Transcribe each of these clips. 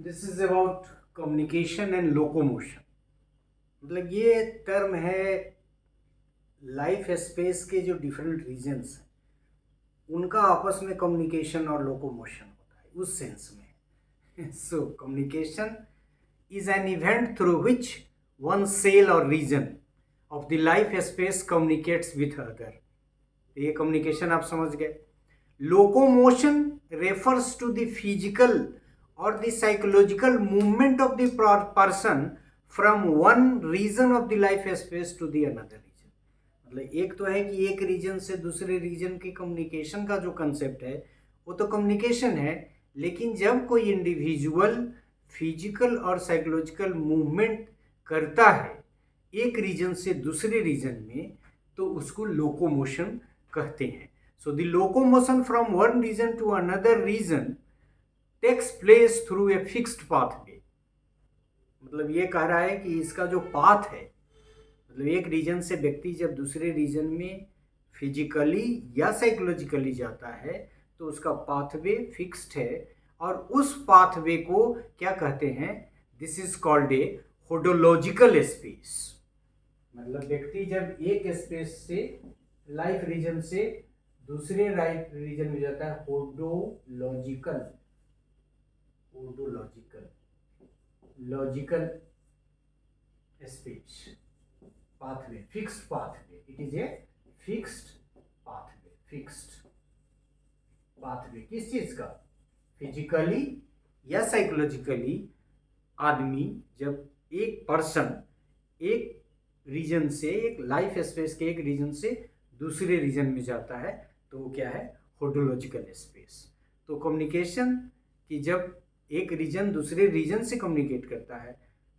This is about communication and locomotion. मतलब ये term है लाइफ स्पेस के जो डिफरेंट रीजन्स हैं उनका आपस में कम्युनिकेशन और लोकोमोशन होता है उस सेंस में। So communication is an event through which one cell or region of the life space communicates with other। ये कम्युनिकेशन आप समझ गए। Locomotion refers to the physical or the psychological movement of the person from one region of the life space to the another region। मतलब एक तो है कि एक रीजन से दूसरे रीजन की कम्युनिकेशन का जो कंसेप्ट है वो तो कम्युनिकेशन है, लेकिन जब कोई इंडिविजुअल फिजिकल और साइकोलॉजिकल मूवमेंट करता है एक रीजन से दूसरे रीजन में तो उसको लोकोमोशन कहते हैं। So the locomotion from one region to another region takes place through a fixed pathway. मतलब ये कह रहा है कि इसका जो पाथ है, मतलब एक रीजन से व्यक्ति जब दूसरे रीजन में फिजिकली या साइकोलॉजिकली जाता है तो उसका पाथवे फिक्स्ड है और उस पाथवे को क्या कहते हैं, this is called a hodological space. मतलब व्यक्ति जब एक स्पेस से लाइफ रीजन से दूसरे लाइफ रीजन में जाता है hodological logical space pathway, fixed pathway, it is a fixed pathway किस चीज का, फिजिकली या साइकोलॉजिकली आदमी जब एक पर्सन एक रीजन से एक लाइफ स्पेस के एक रीजन से दूसरे रीजन में जाता है तो वो क्या है, होडोलॉजिकल स्पेस। तो कम्युनिकेशन की जब एक रीजन दूसरे रीजन से कम्युनिकेट करता है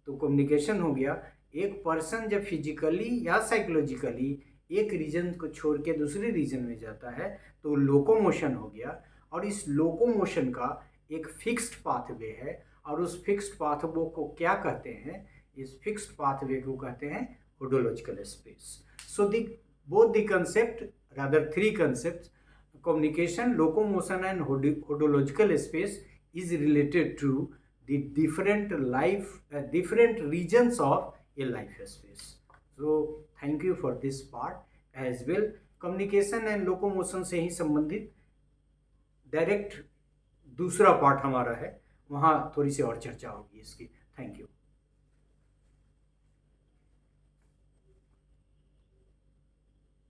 तो कम्युनिकेशन हो गया। एक पर्सन जब फिजिकली या साइकोलॉजिकली एक रीजन को छोड़ के दूसरे रीजन में जाता है तो लोकोमोशन हो गया और इस लोकोमोशन का एक फिक्स्ड पाथवे है और उस फिक्स्ड पाथवे को क्या कहते हैं, इस फिक्स्ड पाथवे को कहते हैं hodological space. So the both the concept rather three concepts communication, locomotion and hodological space is related to the different regions of a life space. So thank you for this part as well। communication and locomotion से ही संबंधित direct दूसरा part हमारा है, वहाँ थोड़ी सी और चर्चा होगी इसकी। Thank you.